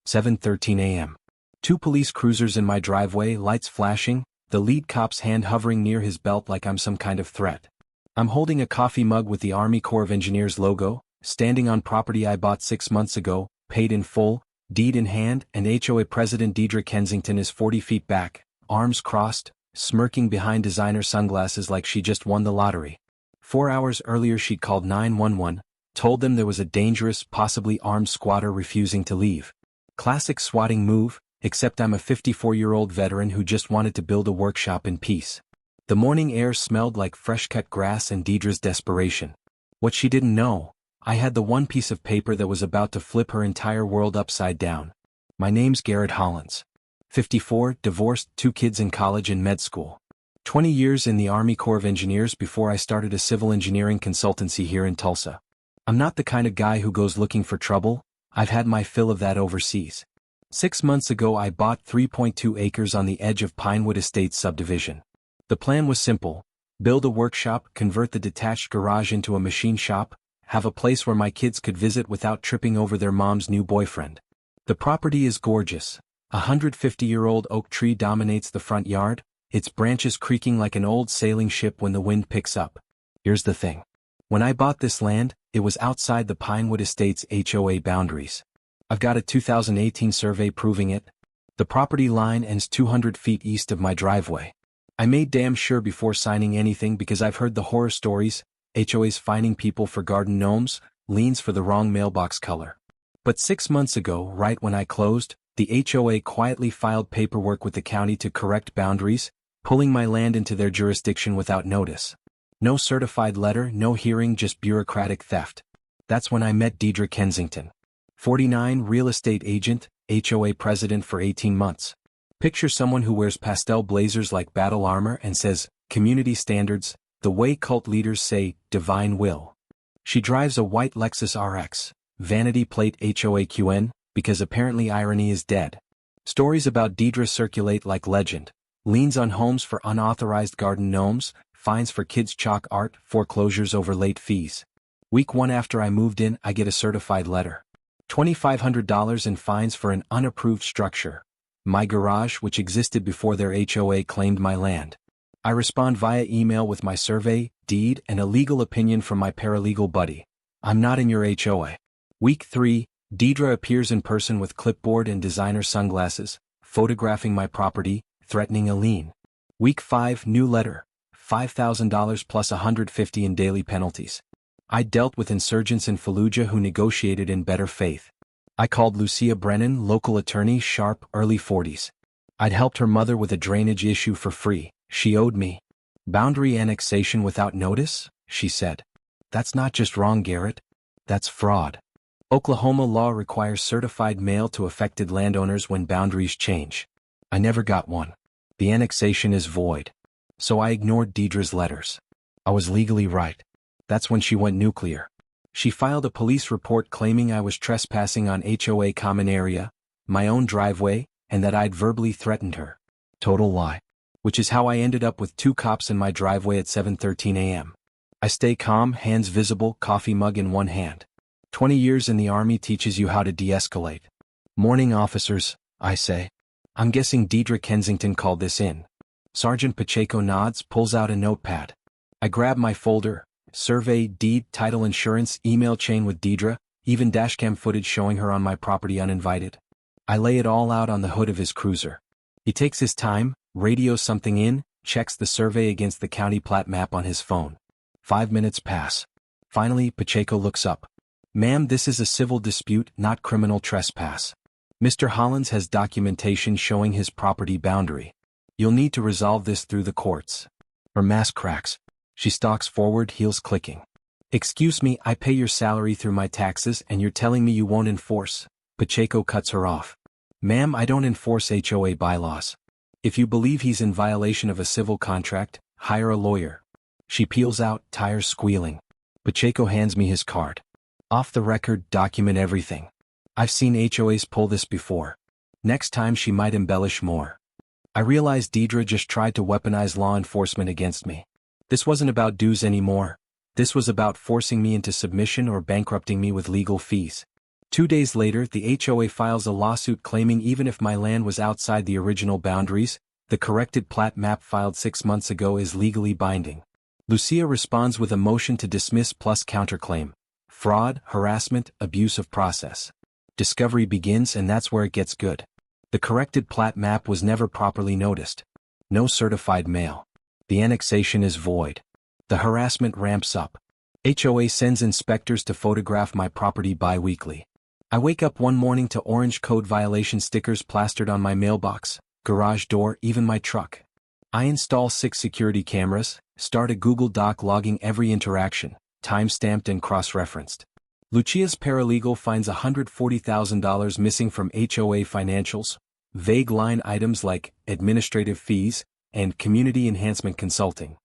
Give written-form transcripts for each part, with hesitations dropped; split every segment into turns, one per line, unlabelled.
7:13 a.m. Two police cruisers in my driveway, lights flashing, the lead cop's hand hovering near his belt like I'm some kind of threat. I'm holding a coffee mug with the Army Corps of Engineers logo, standing on property I bought 6 months ago, paid in full, deed in hand, and HOA President Deidre Kensington is 40 feet back, arms crossed, smirking behind designer sunglasses like she just won the lottery. 4 hours earlier she'd called 911, told them there was a dangerous, possibly armed squatter refusing to leave. Classic swatting move, except I'm a 54-year-old veteran who just wanted to build a workshop in peace. The morning air smelled like fresh-cut grass and Deidre's desperation. What she didn't know, I had the one piece of paper that was about to flip her entire world upside down. My name's Garrett Hollins. 54, divorced, 2 kids in college and med school. 20 years in the Army Corps of Engineers before I started a civil engineering consultancy here in Tulsa. I'm not the kind of guy who goes looking for trouble, I've had my fill of that overseas. 6 months ago I bought 3.2 acres on the edge of Pinewood Estates subdivision. The plan was simple: build a workshop, convert the detached garage into a machine shop, have a place where my kids could visit without tripping over their mom's new boyfriend. The property is gorgeous. A 150-year-old oak tree dominates the front yard, its branches creaking like an old sailing ship when the wind picks up. Here's the thing. When I bought this land, it was outside the Pinewood Estates HOA boundaries. I've got a 2018 survey proving it. The property line ends 200 feet east of my driveway. I made damn sure before signing anything because I've heard the horror stories, HOAs fining people for garden gnomes, liens for the wrong mailbox color. But 6 months ago, right when I closed, the HOA quietly filed paperwork with the county to correct boundaries, pulling my land into their jurisdiction without notice. No certified letter, no hearing, just bureaucratic theft. That's when I met Deidre Kensington. 49, real estate agent, HOA president for 18 months. Picture someone who wears pastel blazers like battle armor and says, community standards, the way cult leaders say, divine will. She drives a white Lexus RX, vanity plate HOAQN, because apparently irony is dead. Stories about Deidre circulate like legend. Liens on homes for unauthorized garden gnomes, fines for kids' chalk art, foreclosures over late fees. Week 1 after I moved in, I get a certified letter. $2,500 in fines for an unapproved structure. My garage, which existed before their HOA, claimed my land. I respond via email with my survey, deed, and a legal opinion from my paralegal buddy. I'm not in your HOA. Week 3, Deidre appears in person with clipboard and designer sunglasses, photographing my property, threatening a lien. Week 5, new letter. $5,000 plus $150 in daily penalties. I dealt with insurgents in Fallujah who negotiated in better faith. I called Lucia Brennan, local attorney, sharp, early 40s. I'd helped her mother with a drainage issue for free. She owed me. Boundary annexation without notice, she said. That's not just wrong, Garrett. That's fraud. Oklahoma law requires certified mail to affected landowners when boundaries change. I never got one. The annexation is void. So I ignored Deidre's letters. I was legally right. That's when she went nuclear. She filed a police report claiming I was trespassing on HOA common area, my own driveway, and that I'd verbally threatened her. Total lie. Which is how I ended up with 2 cops in my driveway at 7:13 a.m. I stay calm, hands visible, coffee mug in one hand. 20 years in the Army teaches you how to de-escalate. Morning, officers, I say. I'm guessing Deidre Kensington called this in. Sergeant Pacheco nods, pulls out a notepad. I grab my folder, survey, deed, title, insurance, email chain with Deidre, even dashcam footage showing her on my property uninvited. I lay it all out on the hood of his cruiser. He takes his time, radios something in, checks the survey against the county plat map on his phone. 5 minutes pass. Finally, Pacheco looks up. Ma'am, this is a civil dispute, not criminal trespass. Mr. Hollins has documentation showing his property boundary. You'll need to resolve this through the courts. Her mask cracks. She stalks forward, heels clicking. Excuse me, I pay your salary through my taxes and you're telling me you won't enforce. Pacheco cuts her off. Ma'am, I don't enforce HOA bylaws. If you believe he's in violation of a civil contract, hire a lawyer. She peels out, tires squealing. Pacheco hands me his card. Off the record, document everything. I've seen HOAs pull this before. Next time she might embellish more. I realized Deidre just tried to weaponize law enforcement against me. This wasn't about dues anymore. This was about forcing me into submission or bankrupting me with legal fees. 2 days later, the HOA files a lawsuit claiming even if my land was outside the original boundaries, the corrected plat map filed 6 months ago is legally binding. Lucia responds with a motion to dismiss plus counterclaim. Fraud, harassment, abuse of process. Discovery begins, and that's where it gets good. The corrected plat map was never properly noticed. No certified mail. The annexation is void. The harassment ramps up. HOA sends inspectors to photograph my property bi-weekly. I wake up one morning to orange code violation stickers plastered on my mailbox, garage door, even my truck. I install 6 security cameras, start a Google Doc logging every interaction, time-stamped and cross-referenced. Lucia's paralegal finds $140,000 missing from HOA financials, vague line items like administrative fees and community enhancement consulting.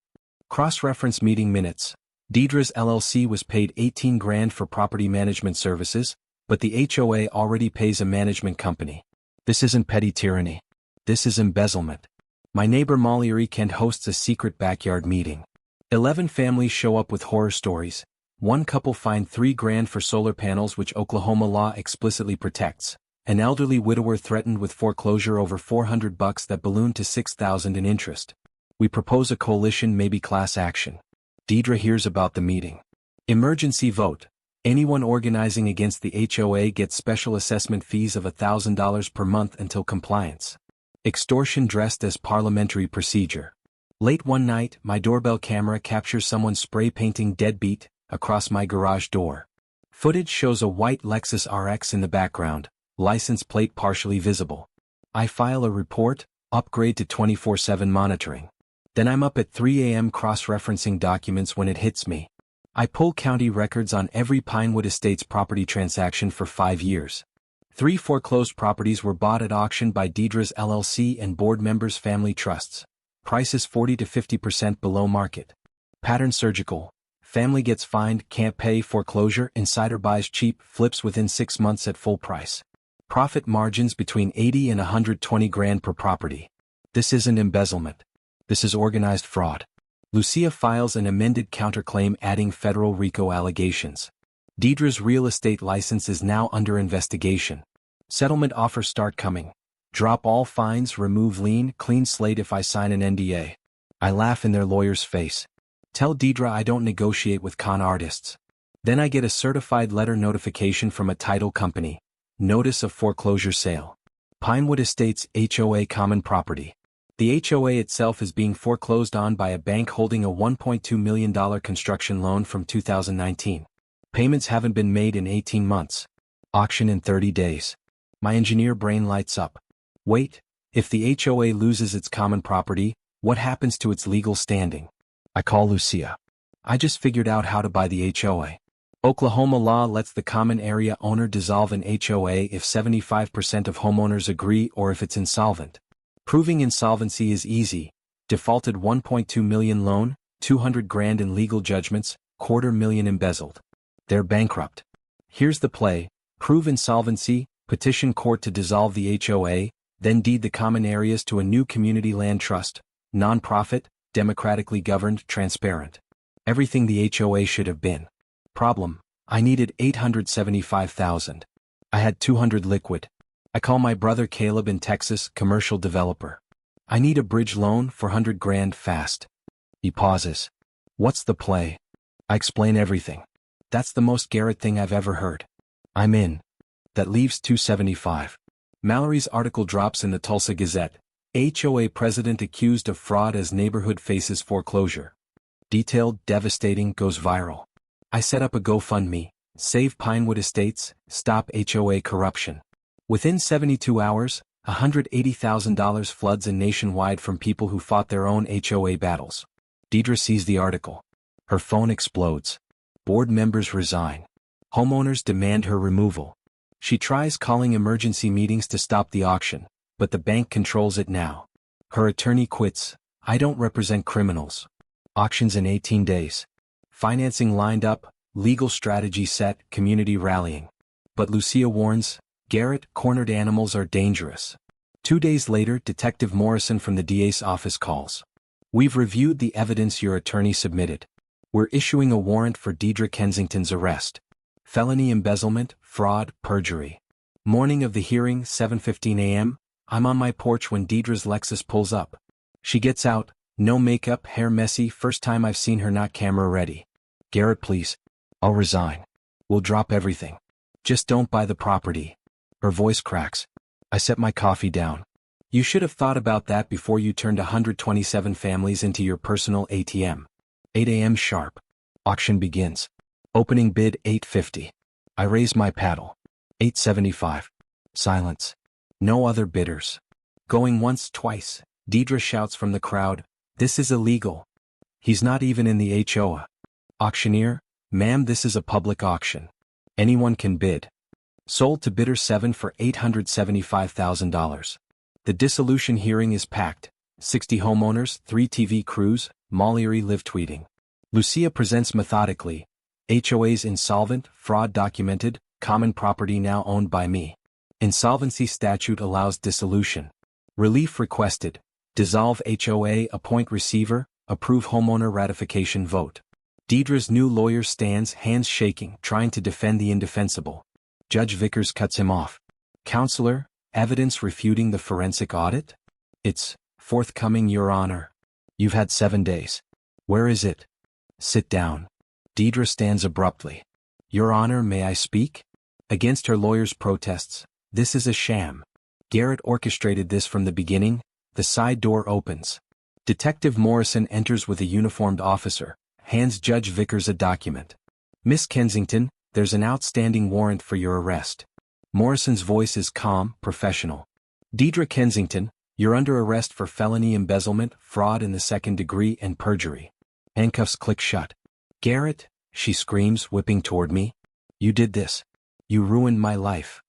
Cross-reference meeting minutes. Deidre's LLC was paid $18,000 for property management services, but the HOA already pays a management company. This isn't petty tyranny. This is embezzlement. My neighbor Molly Kent hosts a secret backyard meeting. 11 families show up with horror stories. One couple fined $3,000 for solar panels, which Oklahoma law explicitly protects. An elderly widower threatened with foreclosure over $400 that ballooned to $6,000 in interest. We propose a coalition, maybe class action. Deidre hears about the meeting. Emergency vote. Anyone organizing against the HOA gets special assessment fees of $1,000 per month until compliance. Extortion dressed as parliamentary procedure. Late one night, my doorbell camera captures someone spray painting "deadbeat" across my garage door. Footage shows a white Lexus RX in the background, license plate partially visible. I file a report, upgrade to 24/7 monitoring. Then I'm up at 3 a.m. cross-referencing documents when it hits me. I pull county records on every Pinewood Estates property transaction for 5 years. 3 foreclosed properties were bought at auction by Deidre's LLC and board members' family trusts. Prices 40 to 50% below market. Pattern surgical. Family gets fined, can't pay, foreclosure, insider buys cheap, flips within 6 months at full price. Profit margins between $80,000 and $120,000 per property. This isn't embezzlement. This is organized fraud. Lucia files an amended counterclaim adding federal RICO allegations. Deidre's real estate license is now under investigation. Settlement offers start coming. Drop all fines, remove lien, clean slate if I sign an NDA. I laugh in their lawyer's face. Tell Deidre I don't negotiate with con artists. Then I get a certified letter notification from a title company. Notice of foreclosure sale. Pinewood Estates HOA common property. The HOA itself is being foreclosed on by a bank holding a $1.2 million construction loan from 2019. Payments haven't been made in 18 months. Auction in 30 days. My engineer brain lights up. Wait, if the HOA loses its common property, what happens to its legal standing? I call Lucia. I just figured out how to buy the HOA. Oklahoma law lets the common area owner dissolve an HOA if 75% of homeowners agree or if it's insolvent. Proving insolvency is easy. Defaulted $1.2 million loan, $200,000 in legal judgments, $250,000 embezzled. They're bankrupt. Here's the play. Prove insolvency, petition court to dissolve the HOA, then deed the common areas to a new community land trust, non-profit, democratically governed, transparent. Everything the HOA should have been. Problem: I needed $875,000. I had $200 liquid. I call my brother Caleb in Texas, commercial developer. I need a bridge loan, $400,000 fast. He pauses. What's the play? I explain everything. That's the most Garrett thing I've ever heard. I'm in. That leaves $275. Mallory's article drops in the Tulsa Gazette. HOA president accused of fraud as neighborhood faces foreclosure. Detailed, devastating, goes viral. I set up a GoFundMe. Save Pinewood Estates, stop HOA corruption. Within 72 hours, $180,000 floods in nationwide from people who fought their own HOA battles. Deidre sees the article. Her phone explodes. Board members resign. Homeowners demand her removal. She tries calling emergency meetings to stop the auction, but the bank controls it now. Her attorney quits. I don't represent criminals. Auctions in 18 days. Financing lined up, legal strategy set, community rallying. But Lucia warns, Garrett, cornered animals are dangerous. 2 days later, Detective Morrison from the DA's office calls. We've reviewed the evidence your attorney submitted. We're issuing a warrant for Deidre Kensington's arrest. felony embezzlement, fraud, perjury. Morning of the hearing, 7:15 a.m., I'm on my porch when Deidre's Lexus pulls up. She gets out, no makeup, hair messy, first time I've seen her not camera ready. Garrett, please. I'll resign. We'll drop everything. Just don't buy the property. Her voice cracks. I set my coffee down. You should have thought about that before you turned 127 families into your personal ATM. 8 a.m. sharp. Auction begins. Opening bid, $850. I raise my paddle. $875. Silence. No other bidders. Going once, twice, Deidre shouts from the crowd, "This is illegal." He's not even in the HOA. Auctioneer, "Ma'am, this is a public auction. Anyone can bid." Sold to bidder 7 for $875,000. The dissolution hearing is packed. 60 homeowners, 3 TV crews, Mollery live tweeting. Lucia presents methodically. HOA's insolvent, fraud documented, common property now owned by me. Insolvency statute allows dissolution. Relief requested. Dissolve HOA, appoint receiver, approve homeowner ratification vote. Deidre's new lawyer stands, hands shaking, trying to defend the indefensible. Judge Vickers cuts him off. Counselor, evidence refuting the forensic audit? It's forthcoming, Your Honor. You've had 7 days. Where is it? Sit down. Deidre stands abruptly. Your Honor, may I speak? Against her lawyer's protests, this is a sham. Garrett orchestrated this from the beginning. The side door opens. Detective Morrison enters with a uniformed officer, hands Judge Vickers a document. Miss Kensington, there's an outstanding warrant for your arrest. Morrison's voice is calm, professional. Deidre Kensington, you're under arrest for felony embezzlement, fraud in the second degree, and perjury. Handcuffs click shut. Garrett, she screams, whipping toward me. You did this. You ruined my life.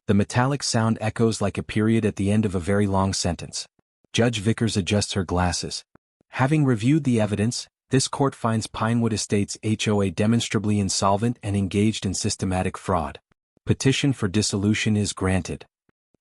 The metallic sound echoes like a period at the end of a very long sentence. Judge Vickers adjusts her glasses. Having reviewed the evidence, this court finds Pinewood Estates HOA demonstrably insolvent and engaged in systematic fraud. Petition for dissolution is granted.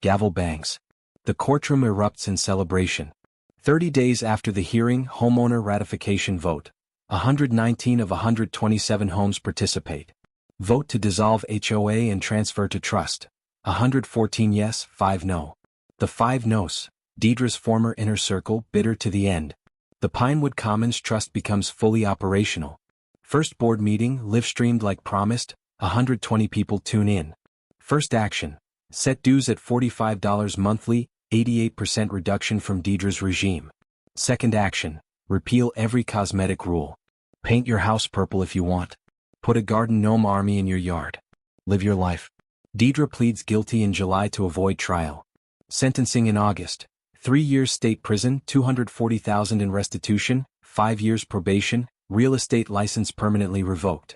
Gavel bangs. The courtroom erupts in celebration. 30 days after the hearing, homeowner ratification vote. 119 of 127 homes participate. Vote to dissolve HOA and transfer to trust. 114 yes, 5 no. The 5 no's. Deidre's former inner circle, bitter to the end. The Pinewood Commons Trust becomes fully operational. First board meeting, live-streamed like promised, 120 people tune in. First action. Set dues at $45 monthly, 88% reduction from Deidre's regime. Second action. Repeal every cosmetic rule. Paint your house purple if you want. Put a garden gnome army in your yard. Live your life. Deidre pleads guilty in July to avoid trial. Sentencing in August. 3 years state prison, $240,000 in restitution, 5 years probation, real estate license permanently revoked.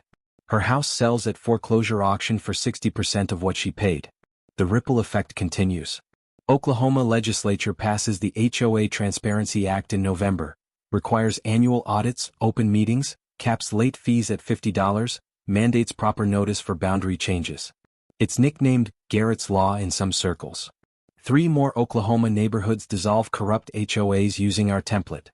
Her house sells at foreclosure auction for 60% of what she paid. The ripple effect continues. Oklahoma legislature passes the HOA Transparency Act in November. Requires annual audits, open meetings, caps late fees at $50, mandates proper notice for boundary changes. It's nicknamed Garrett's Law in some circles. 3 more Oklahoma neighborhoods dissolve corrupt HOAs using our template.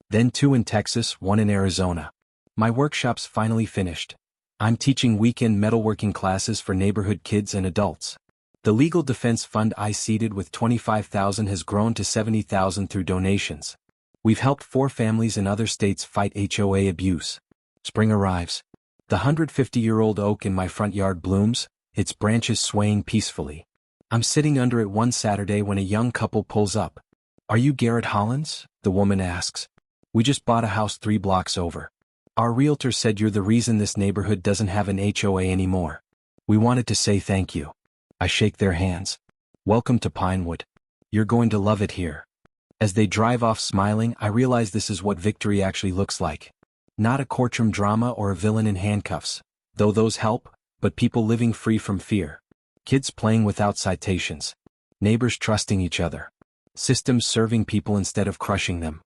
Then 2 in Texas, 1 in Arizona. My workshop's finally finished. I'm teaching weekend metalworking classes for neighborhood kids and adults. The legal defense fund I seeded with $25,000 has grown to $70,000 through donations. We've helped 4 families in other states fight HOA abuse. Spring arrives. The 150-year-old oak in my front yard blooms, its branches swaying peacefully. I'm sitting under it one Saturday when a young couple pulls up. Are you Garrett Hollins? The woman asks. We just bought a house 3 blocks over. Our realtor said you're the reason this neighborhood doesn't have an HOA anymore. We wanted to say thank you. I shake their hands. Welcome to Pinewood. You're going to love it here. As they drive off smiling, I realize this is what victory actually looks like. Not a courtroom drama or a villain in handcuffs, though those help, but people living free from fear. Kids playing without citations. Neighbors trusting each other. Systems serving people instead of crushing them.